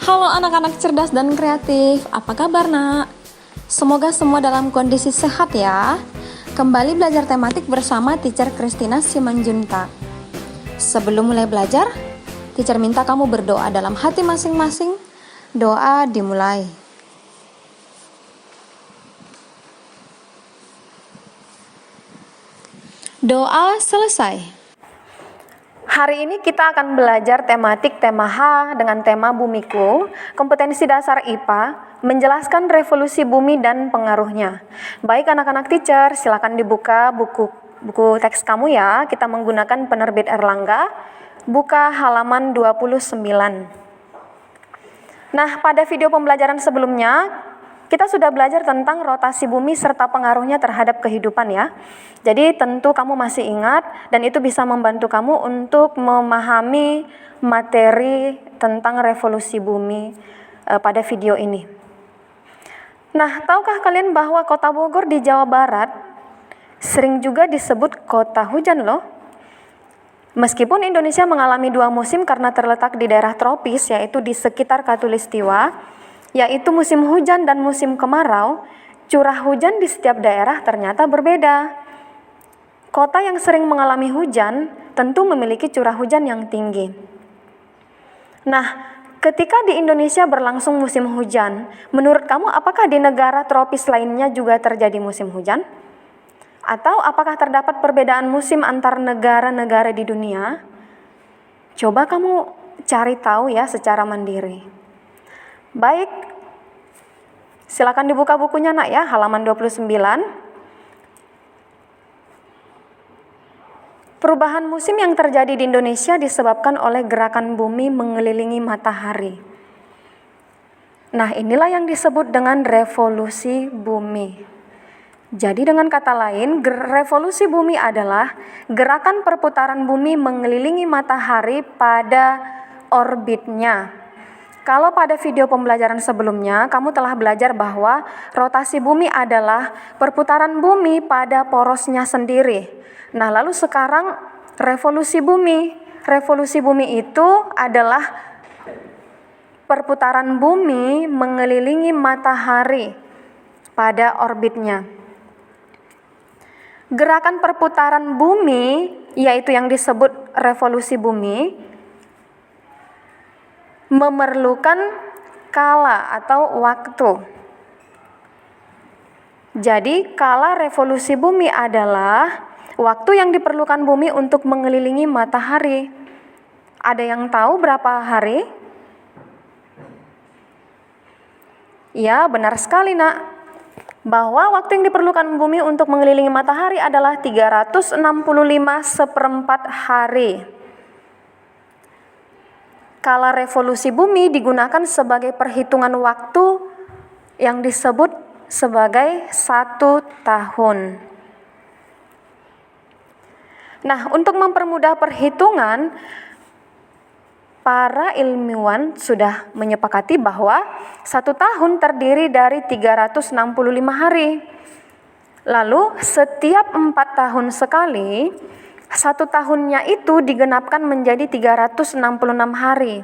Halo anak-anak cerdas dan kreatif, apa kabar nak? Semoga semua dalam kondisi sehat ya. Kembali belajar tematik bersama Teacher Christina Simanjuntak. Sebelum mulai belajar, Teacher minta kamu berdoa dalam hati masing-masing. Doa dimulai. Doa selesai. Hari ini kita akan belajar tematik tema H dengan tema Bumiku, kompetensi dasar IPA, menjelaskan revolusi bumi dan pengaruhnya. Baik anak-anak teacher, silakan dibuka buku teks kamu ya. Kita menggunakan penerbit Erlangga. Buka halaman 29. Nah, pada video pembelajaran sebelumnya, kita sudah belajar tentang rotasi bumi serta pengaruhnya terhadap kehidupan ya. Jadi tentu kamu masih ingat dan itu bisa membantu kamu untuk memahami materi tentang revolusi bumi pada video ini. Nah, tahukah kalian bahwa kota Bogor di Jawa Barat sering juga disebut kota hujan loh? Meskipun Indonesia mengalami dua musim karena terletak di daerah tropis yaitu di sekitar Khatulistiwa, yaitu musim hujan dan musim kemarau, curah hujan di setiap daerah ternyata berbeda. Kota yang sering mengalami hujan tentu memiliki curah hujan yang tinggi. Nah, ketika di Indonesia berlangsung musim hujan, menurut kamu apakah di negara tropis lainnya juga terjadi musim hujan? Atau apakah terdapat perbedaan musim antar negara-negara di dunia? Coba kamu cari tahu ya secara mandiri. Baik, silakan dibuka bukunya nak ya, halaman 29. Perubahan musim yang terjadi di Indonesia disebabkan oleh gerakan bumi mengelilingi matahari. Nah, inilah yang disebut dengan revolusi bumi. Jadi dengan kata lain, revolusi bumi adalah gerakan perputaran bumi mengelilingi matahari pada orbitnya. Kalau pada video pembelajaran sebelumnya, kamu telah belajar bahwa rotasi bumi adalah perputaran bumi pada porosnya sendiri. Nah, lalu sekarang revolusi bumi. Revolusi bumi itu adalah perputaran bumi mengelilingi matahari pada orbitnya. Gerakan perputaran bumi, yaitu yang disebut revolusi bumi, memerlukan kala atau waktu. Jadi, kala revolusi bumi adalah waktu yang diperlukan bumi untuk mengelilingi matahari. Ada yang tahu berapa hari? Ya, benar sekali nak. Bahwa waktu yang diperlukan bumi untuk mengelilingi matahari adalah 365 hari. Kala revolusi bumi digunakan sebagai perhitungan waktu yang disebut sebagai 1 tahun. Nah, untuk mempermudah perhitungan, para ilmuwan sudah menyepakati bahwa 1 tahun terdiri dari 365 hari. Lalu setiap 4 tahun sekali, 1 tahunnya itu digenapkan menjadi 366 hari.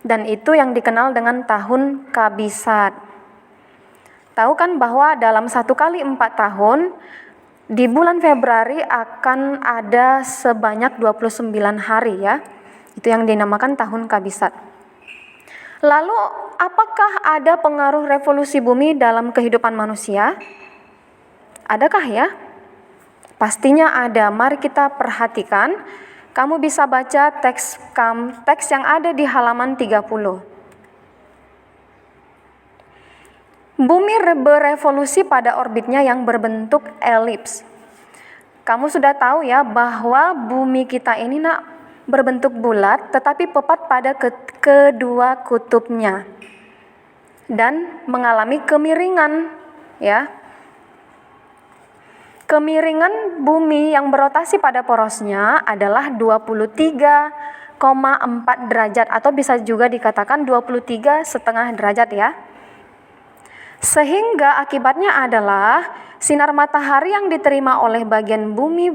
Dan itu yang dikenal dengan tahun kabisat. Tahu kan bahwa dalam 1 kali 4 tahun, di bulan Februari akan ada sebanyak 29 hari ya. Itu yang dinamakan tahun kabisat. Lalu, apakah ada pengaruh revolusi bumi dalam kehidupan manusia? Adakah ya? Pastinya ada. Mari kita perhatikan. Kamu bisa baca teks yang ada di halaman 30. Bumi berevolusi pada orbitnya yang berbentuk elips. Kamu sudah tahu ya bahwa bumi kita ini nak berbentuk bulat tetapi tepat pada kedua kutubnya dan mengalami kemiringan ya. Kemiringan bumi yang berotasi pada porosnya adalah 23,4 derajat atau bisa juga dikatakan 23,5 derajat ya. Sehingga akibatnya adalah sinar matahari yang diterima oleh bagian bumi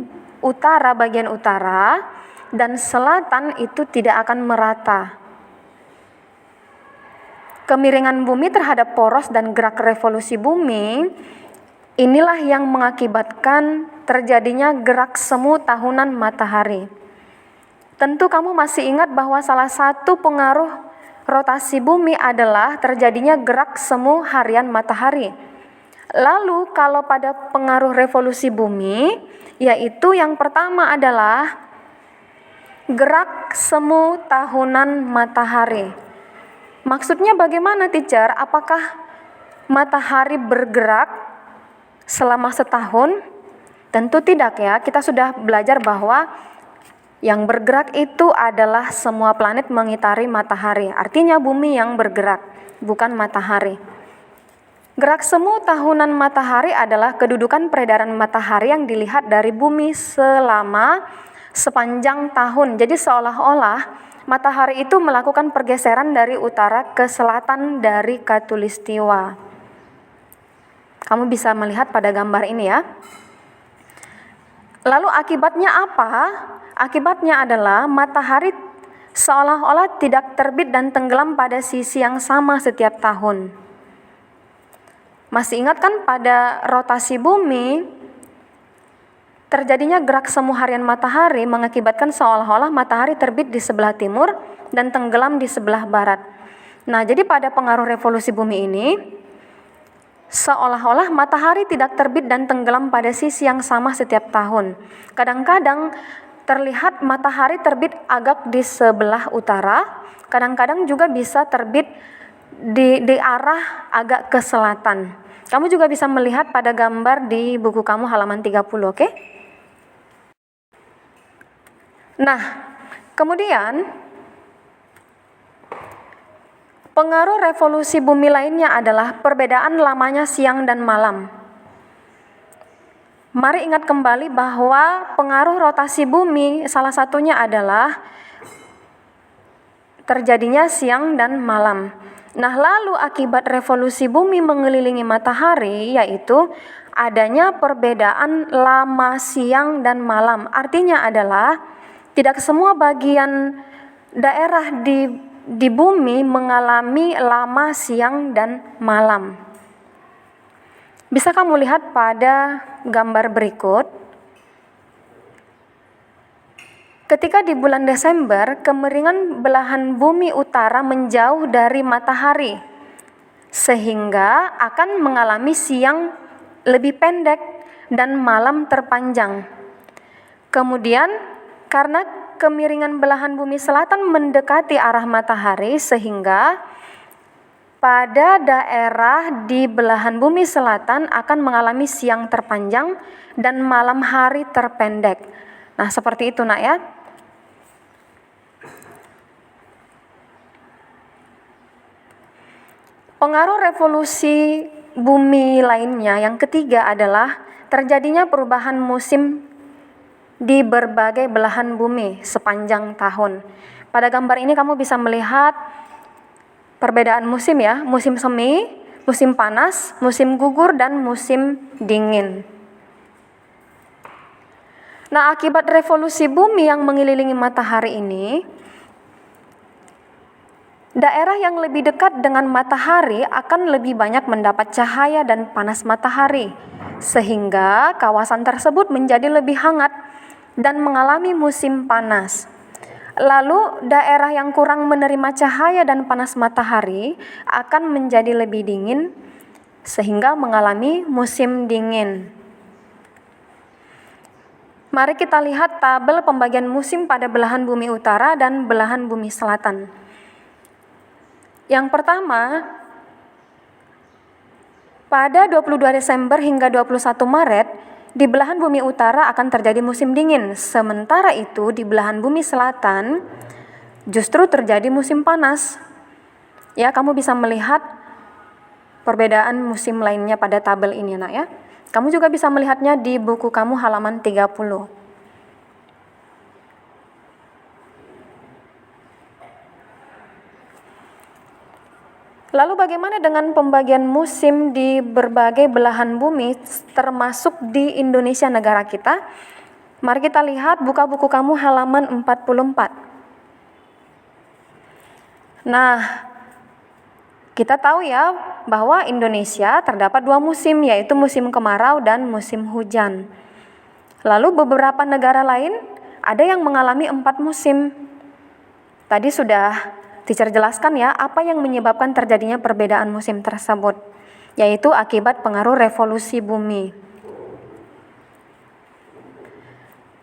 bagian utara dan selatan itu tidak akan merata. Kemiringan bumi terhadap poros dan gerak revolusi bumi, inilah yang mengakibatkan terjadinya gerak semu tahunan matahari. Tentu kamu masih ingat bahwa salah satu pengaruh rotasi bumi adalah terjadinya gerak semu harian matahari. Lalu kalau pada pengaruh revolusi bumi, yaitu yang pertama adalah gerak semu tahunan matahari. Maksudnya bagaimana, teacher? Apakah matahari bergerak selama setahun? Tentu tidak ya. Kita sudah belajar bahwa yang bergerak itu adalah semua planet mengitari matahari. Artinya bumi yang bergerak, bukan matahari. Gerak semu tahunan matahari adalah kedudukan peredaran matahari yang dilihat dari bumi selama sepanjang tahun. Jadi seolah-olah matahari itu melakukan pergeseran dari utara ke selatan dari khatulistiwa. Kamu bisa melihat pada gambar ini ya. Lalu akibatnya apa? Akibatnya adalah matahari seolah-olah tidak terbit dan tenggelam pada sisi yang sama setiap tahun. Masih ingat kan pada rotasi bumi, terjadinya gerak semu harian matahari mengakibatkan seolah-olah matahari terbit di sebelah timur dan tenggelam di sebelah barat. Nah, jadi pada pengaruh revolusi bumi ini, seolah-olah matahari tidak terbit dan tenggelam pada sisi yang sama setiap tahun. Kadang-kadang terlihat matahari terbit agak di sebelah utara, kadang-kadang juga bisa terbit di arah agak ke selatan. Kamu juga bisa melihat pada gambar di buku kamu halaman 30, oke? Nah, kemudian pengaruh revolusi bumi lainnya adalah perbedaan lamanya siang dan malam. Mari ingat kembali bahwa pengaruh rotasi bumi salah satunya adalah terjadinya siang dan malam. Nah, lalu akibat revolusi bumi mengelilingi matahari yaitu adanya perbedaan lama siang dan malam. Artinya adalah tidak semua bagian daerah di bumi mengalami lama siang dan malam. Bisa kamu lihat pada gambar berikut. Ketika di bulan Desember, kemiringan belahan bumi utara menjauh dari matahari, sehingga akan mengalami siang lebih pendek dan malam terpanjang. Kemudian, karena kemiringan belahan bumi selatan mendekati arah matahari, sehingga pada daerah di belahan bumi selatan akan mengalami siang terpanjang dan malam hari terpendek. Nah, seperti itu nak ya. Pengaruh revolusi bumi lainnya yang ketiga adalah terjadinya perubahan musim di berbagai belahan bumi sepanjang tahun. Pada gambar ini kamu bisa melihat perbedaan musim ya, musim semi, musim panas, musim gugur, dan musim dingin. Nah, akibat revolusi bumi yang mengelilingi matahari ini, daerah yang lebih dekat dengan matahari akan lebih banyak mendapat cahaya dan panas matahari, sehingga kawasan tersebut menjadi lebih hangat dan mengalami musim panas. Lalu daerah yang kurang menerima cahaya dan panas matahari akan menjadi lebih dingin sehingga mengalami musim dingin. Mari kita lihat tabel pembagian musim pada belahan bumi utara dan belahan bumi selatan. Yang pertama, pada 22 Desember hingga 21 Maret, di belahan bumi utara akan terjadi musim dingin, sementara itu di belahan bumi selatan justru terjadi musim panas. Ya, kamu bisa melihat perbedaan musim lainnya pada tabel ini nak ya. Kamu juga bisa melihatnya di buku kamu halaman 30. Lalu bagaimana dengan pembagian musim di berbagai belahan bumi termasuk di Indonesia negara kita? Mari kita lihat buka buku kamu halaman 44. Nah, Kita tahu ya bahwa Indonesia terdapat 2 musim, yaitu musim kemarau dan musim hujan. Lalu beberapa negara lain ada yang mengalami 4 musim. Tadi sudah teacher jelaskan ya apa yang menyebabkan terjadinya perbedaan musim tersebut, yaitu akibat pengaruh revolusi bumi.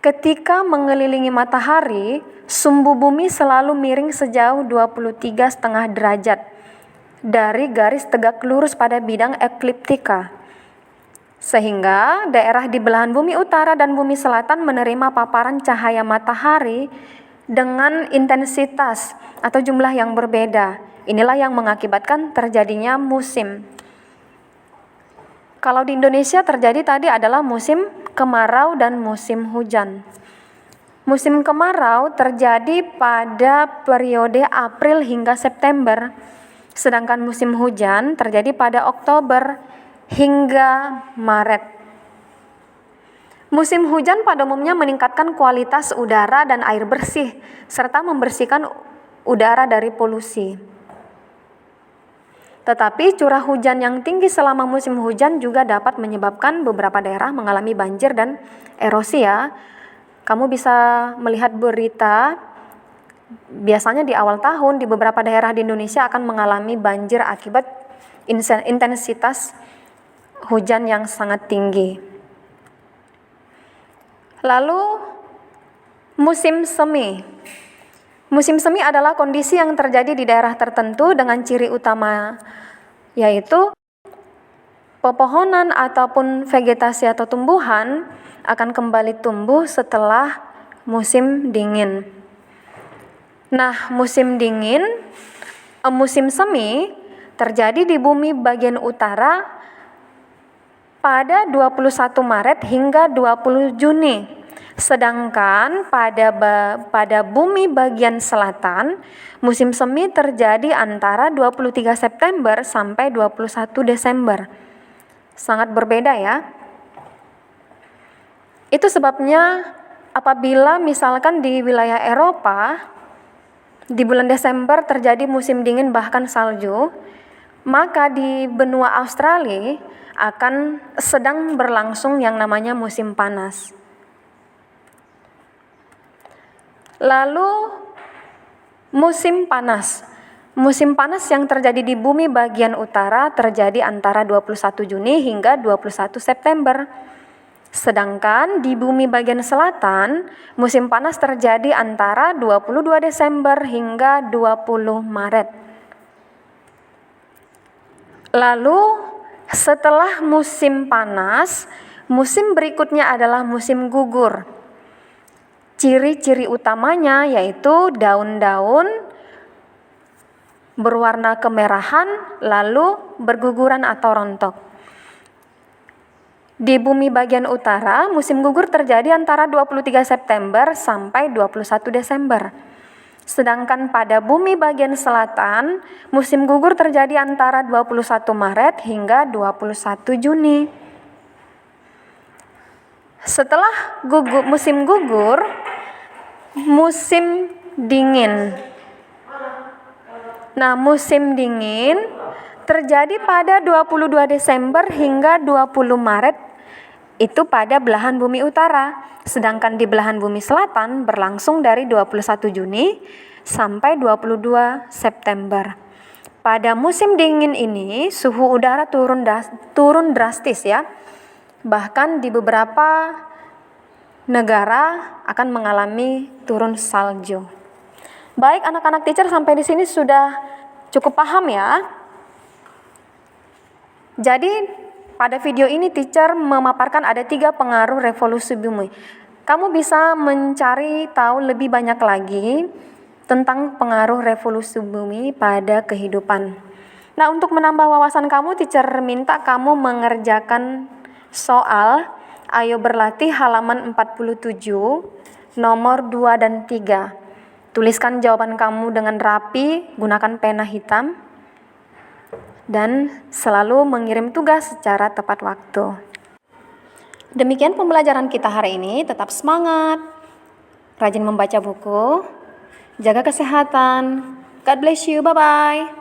Ketika mengelilingi matahari, sumbu bumi selalu miring sejauh 23,5 derajat dari garis tegak lurus pada bidang ekliptika, sehingga daerah di belahan bumi utara dan bumi selatan menerima paparan cahaya matahari dengan intensitas atau jumlah yang berbeda. Inilah yang mengakibatkan terjadinya musim. Kalau di Indonesia terjadi tadi adalah musim kemarau dan musim hujan. Musim kemarau terjadi pada periode April hingga September, sedangkan musim hujan terjadi pada Oktober hingga Maret. Musim hujan pada umumnya meningkatkan kualitas udara dan air bersih, serta membersihkan udara dari polusi. Tetapi curah hujan yang tinggi selama musim hujan juga dapat menyebabkan beberapa daerah mengalami banjir dan erosi ya. Kamu bisa melihat berita, biasanya di awal tahun di beberapa daerah di Indonesia akan mengalami banjir akibat intensitas hujan yang sangat tinggi. Lalu musim semi. Musim semi adalah kondisi yang terjadi di daerah tertentu dengan ciri utama yaitu pepohonan ataupun vegetasi atau tumbuhan akan kembali tumbuh setelah musim dingin. Nah, musim semi terjadi di bumi bagian utara pada 21 Maret hingga 20 Juni. Sedangkan pada bumi bagian selatan, musim semi terjadi antara 23 September sampai 21 Desember. Sangat berbeda ya. Itu sebabnya apabila misalkan di wilayah Eropa, di bulan Desember terjadi musim dingin bahkan salju, maka di benua Australia akan sedang berlangsung yang namanya musim panas. Lalu musim panas. Musim panas yang terjadi di bumi bagian utara terjadi antara 21 Juni hingga 21 September. Sedangkan di bumi bagian selatan, musim panas terjadi antara 22 Desember hingga 20 Maret. Lalu setelah musim panas, musim berikutnya adalah musim gugur. Ciri-ciri utamanya yaitu daun-daun berwarna kemerahan lalu berguguran atau rontok. Di bumi bagian utara, musim gugur terjadi antara 23 September sampai 21 Desember. Sedangkan pada bumi bagian selatan, musim gugur terjadi antara 21 Maret hingga 21 Juni. Setelah musim gugur, musim dingin. Nah, musim dingin terjadi pada 22 Desember hingga 20 Maret, itu pada belahan bumi utara. Sedangkan di belahan bumi selatan berlangsung dari 21 Juni sampai 22 September. Pada musim dingin ini, suhu udara turun drastis ya. Bahkan di beberapa negara akan mengalami turun salju. Baik anak-anak teacher, sampai di sini sudah cukup paham ya. Jadi pada video ini teacher memaparkan ada 3 pengaruh revolusi bumi. Kamu bisa mencari tahu lebih banyak lagi tentang pengaruh revolusi bumi pada kehidupan. Nah, untuk menambah wawasan kamu, teacher minta kamu mengerjakan soal Ayo Berlatih halaman 47, nomor 2 dan 3. Tuliskan jawaban kamu dengan rapi, gunakan pena hitam, dan selalu mengirim tugas secara tepat waktu. Demikian pembelajaran kita hari ini. Tetap semangat, rajin membaca buku, jaga kesehatan. God bless you, bye-bye.